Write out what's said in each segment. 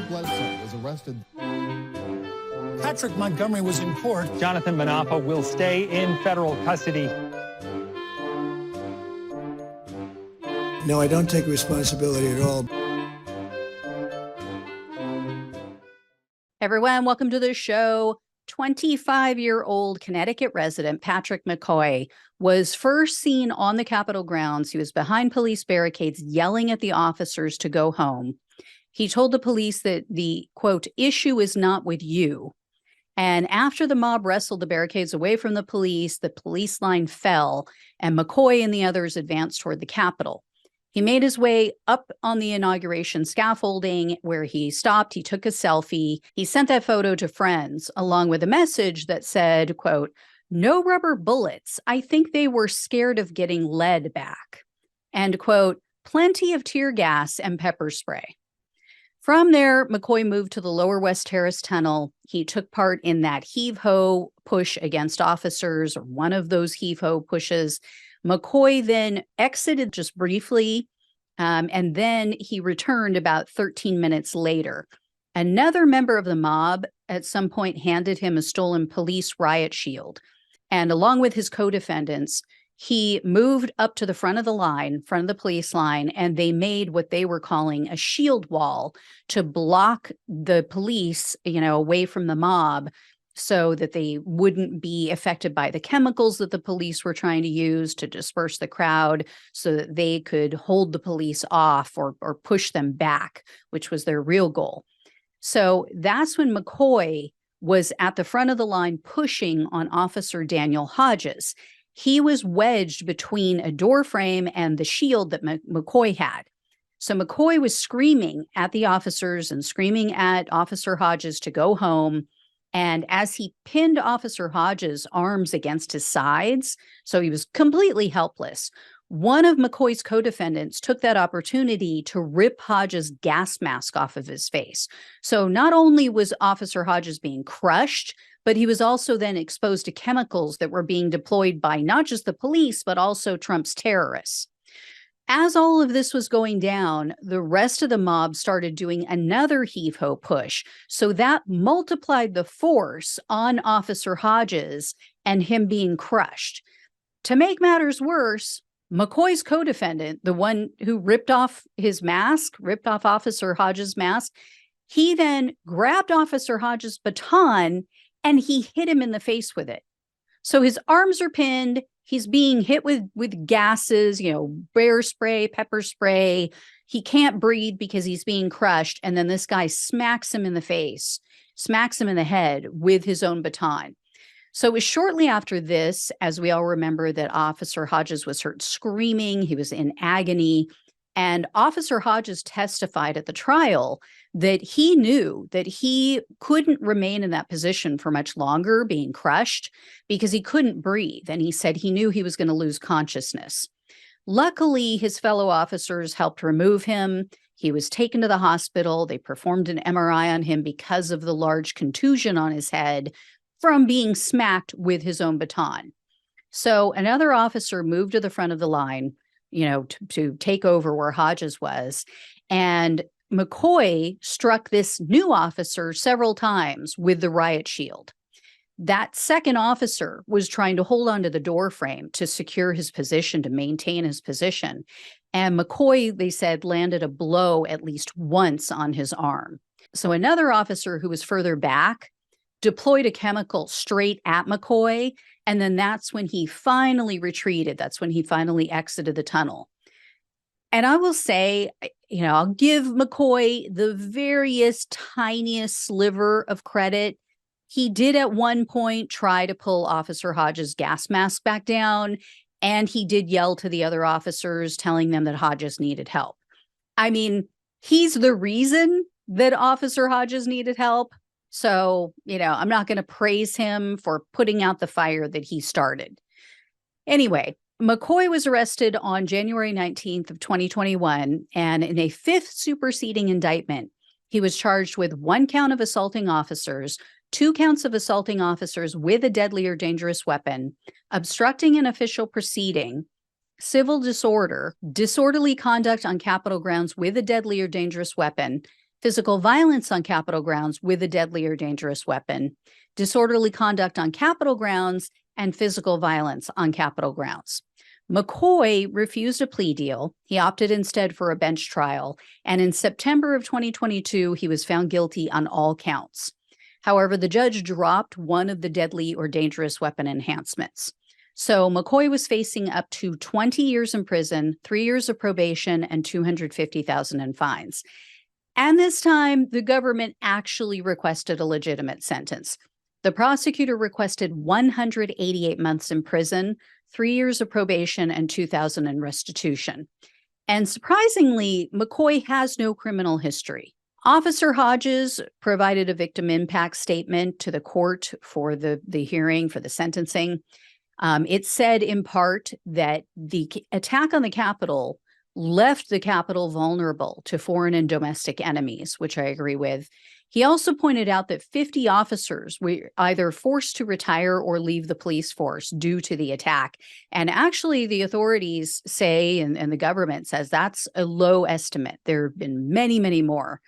Bledsoe was arrested. Patrick Montgomery was in court. Jonathan Manapa will stay in federal custody. No, I don't take responsibility at all. Everyone, welcome to the show. 25-year-old Connecticut resident Patrick McCaughey was first seen on the Capitol grounds. He was behind police barricades yelling at the officers to go home. He told the police that the, quote, issue is not with you. And after the mob wrestled the barricades away from the police line fell, and McCaughey and the others advanced toward the Capitol. He made his way up on the inauguration scaffolding where he stopped. He took a selfie. He sent that photo to friends along with a message that said, quote, no rubber bullets. I think they were scared of getting lead back. And quote, plenty of tear gas and pepper spray. From there, McCaughey moved to the Lower West Terrace Tunnel. He took part in that heave-ho push against officers, or one of those heave-ho pushes. McCaughey then exited just briefly, and then he returned about 13 minutes later. Another member of the mob at some point handed him a stolen police riot shield. And along with his co-defendants, he moved up to the front of the line, front of the police line, and they made what they were calling a shield wall to block the police, away from the mob so that they wouldn't be affected by the chemicals that the police were trying to use to disperse the crowd so that they could hold the police off or push them back, which was their real goal. So that's when McCaughey was at the front of the line pushing on Officer Daniel Hodges. He was wedged between a door frame and the shield that McCaughey had. So McCaughey was screaming at the officers and screaming at Officer Hodges to go home. And as he pinned Officer Hodges' arms against his sides, so he was completely helpless, one of McCaughey's co-defendants took that opportunity to rip Hodges' gas mask off of his face. So not only was Officer Hodges being crushed, but he was also then exposed to chemicals that were being deployed by not just the police, but also Trump's terrorists. As all of this was going down, the rest of the mob started doing another heave-ho push. So that multiplied the force on Officer Hodges and him being crushed. To make matters worse, McCaughey's co-defendant, the one who ripped off his mask, ripped off Officer Hodges' mask, he then grabbed Officer Hodges' baton and he hit him in the face with it. So his arms are pinned. He's being hit with gases, bear spray, pepper spray. He can't breathe because he's being crushed. And then this guy smacks him in the face, smacks him in the head with his own baton. So it was shortly after this, as we all remember, that Officer Hodges was heard screaming. He was in agony. And Officer Hodges testified at the trial that he knew that he couldn't remain in that position for much longer, being crushed, because he couldn't breathe. And he said he knew he was going to lose consciousness. Luckily, his fellow officers helped remove him. He was taken to the hospital. They performed an MRI on him because of the large contusion on his head from being smacked with his own baton. So another officer moved to the front of the line, to take over where Hodges was. And McCaughey struck this new officer several times with the riot shield. That second officer was trying to hold onto the door frame to secure his position, to maintain his position. And McCaughey, they said, landed a blow at least once on his arm. So another officer who was further back deployed a chemical straight at McCaughey. And then that's when he finally retreated. That's when he finally exited the tunnel. And I will say, I'll give McCaughey the veriest, tiniest sliver of credit. He did at one point try to pull Officer Hodges' gas mask back down, and he did yell to the other officers, telling them that Hodges needed help. I mean, he's the reason that Officer Hodges needed help. So, I'm not going to praise him for putting out the fire that he started. Anyway, McCaughey was arrested on January 19th of 2021, and in a fifth superseding indictment, he was charged with 1 count of assaulting officers, 2 counts of assaulting officers with a deadly or dangerous weapon, obstructing an official proceeding, civil disorder, disorderly conduct on Capitol grounds with a deadly or dangerous weapon, physical violence on Capitol grounds with a deadly or dangerous weapon, disorderly conduct on Capitol grounds, and physical violence on Capitol grounds. McCaughey refused a plea deal. He opted instead for a bench trial, and in September of 2022, he was found guilty on all counts. However, the judge dropped one of the deadly or dangerous weapon enhancements. So McCaughey was facing up to 20 years in prison, 3 years of probation, and $250,000 in fines. And this time, the government actually requested a legitimate sentence. The prosecutor requested 188 months in prison, 3 years of probation, and $2,000 in restitution. And surprisingly, McCaughey has no criminal history. Officer Hodges provided a victim impact statement to the court for the hearing, for the sentencing. It said in part that the attack on the Capitol left the Capitol vulnerable to foreign and domestic enemies, which I agree with. He also pointed out that 50 officers were either forced to retire or leave the police force due to the attack. And actually, the authorities say, and the government says, that's a low estimate. There have been many, many more.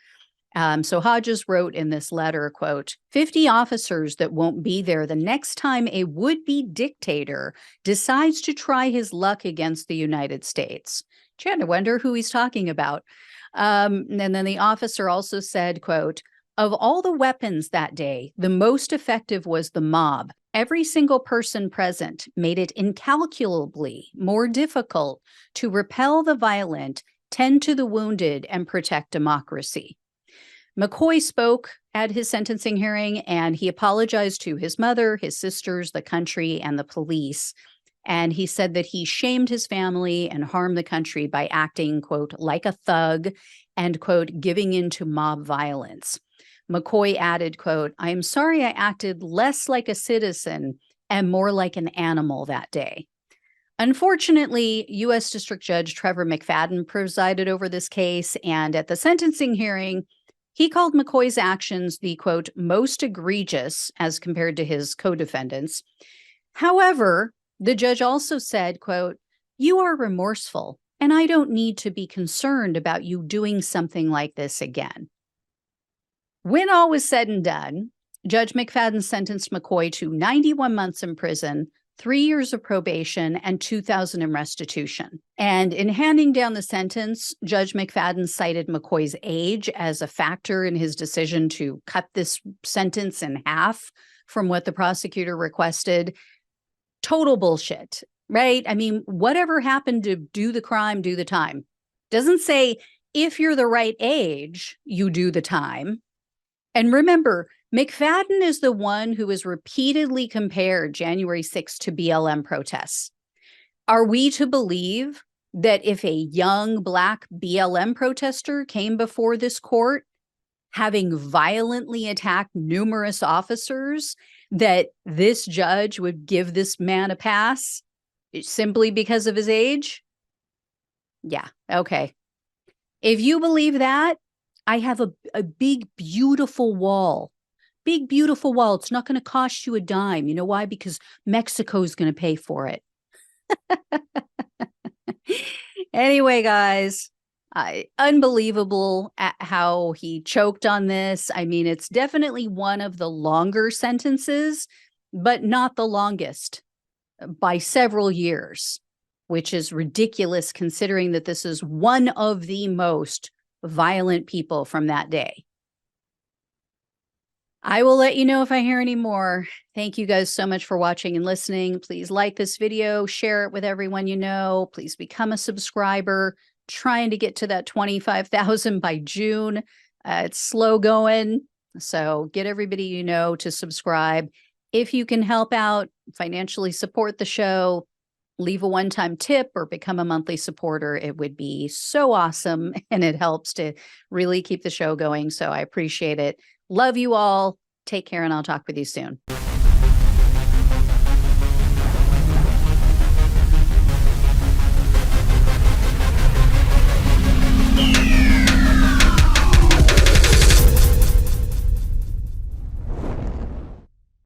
So Hodges wrote in this letter, quote, 50 officers that won't be there the next time a would-be dictator decides to try his luck against the United States. Gee, I wonder who he's talking about. And then the officer also said, quote, of all the weapons that day, the most effective was the mob. Every single person present made it incalculably more difficult to repel the violent, tend to the wounded, and protect democracy. McCaughey spoke at his sentencing hearing, and he apologized to his mother, his sisters, the country, and the police. And he said that he shamed his family and harmed the country by acting, quote, like a thug and, quote, giving in to mob violence. McCaughey added, quote, I am sorry I acted less like a citizen and more like an animal that day. Unfortunately, U.S. District Judge Trevor McFadden presided over this case, and at the sentencing hearing, he called McCaughey's actions the, quote, most egregious as compared to his co-defendants. However, the judge also said, quote, you are remorseful, and I don't need to be concerned about you doing something like this again. When all was said and done, Judge McFadden sentenced McCaughey to 91 months in prison, 3 years of probation, and $2,000 in restitution. And in handing down the sentence, Judge McFadden cited McCaughey's age as a factor in his decision to cut this sentence in half from what the prosecutor requested. Total bullshit, right? I mean, whatever happened to do the crime, do the time. Doesn't say if you're the right age, you do the time. And remember, McFadden is the one who has repeatedly compared January 6th to BLM protests. Are we to believe that if a young Black BLM protester came before this court, having violently attacked numerous officers, that this judge would give this man a pass simply because of his age? Yeah, okay. If you believe that, I have a big, beautiful wall. Big, beautiful wall. It's not going to cost you a dime. You know why? Because Mexico's going to pay for it. Anyway, guys, unbelievable at how he choked on this. I mean, it's definitely one of the longer sentences, but not the longest by several years, which is ridiculous considering that this is one of the most violent people from that day. I will let you know if I hear any more. Thank you guys so much for watching and listening. Please like this video, share it with everyone you know. Please become a subscriber. Trying to get to that 25,000 by June. It's slow going. So get everybody you know to subscribe. If you can help out, financially support the show, leave a one-time tip or become a monthly supporter, it would be so awesome. And it helps to really keep the show going. So I appreciate it. Love you all. Take care, and I'll talk with you soon.